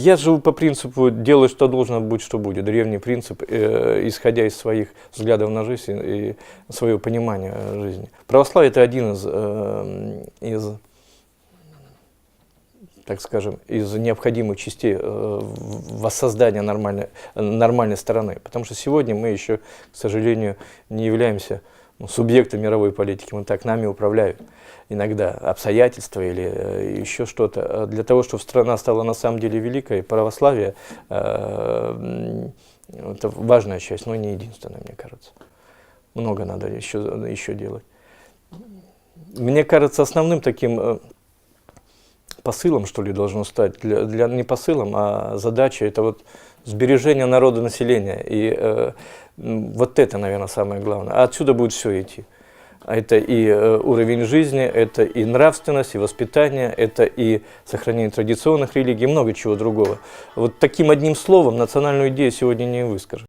Я живу по принципу «делай, что должно, будь, что будет». Древний принцип, исходя из своих взглядов на жизнь и своего понимания жизни. Православие – это один из, так скажем, из необходимых частей воссоздания нормальной стороны. Потому что сегодня мы еще, к сожалению, не являемся субъектом мировой политики. Мы так нами управляют. Иногда обстоятельства или еще что-то. Для того, чтобы страна стала на самом деле великой, православие это важная часть, но не единственная, мне кажется. Много надо еще делать. Мне кажется, основным таким посылом, что ли, должно стать, не посылом, а задачей, это вот сбережение народонаселения. И вот это, наверное, самое главное. А отсюда будет все идти. Это и уровень жизни, это и нравственность, и воспитание, это и сохранение традиционных религий, много чего другого. Вот таким одним словом национальную идею сегодня не выскажешь.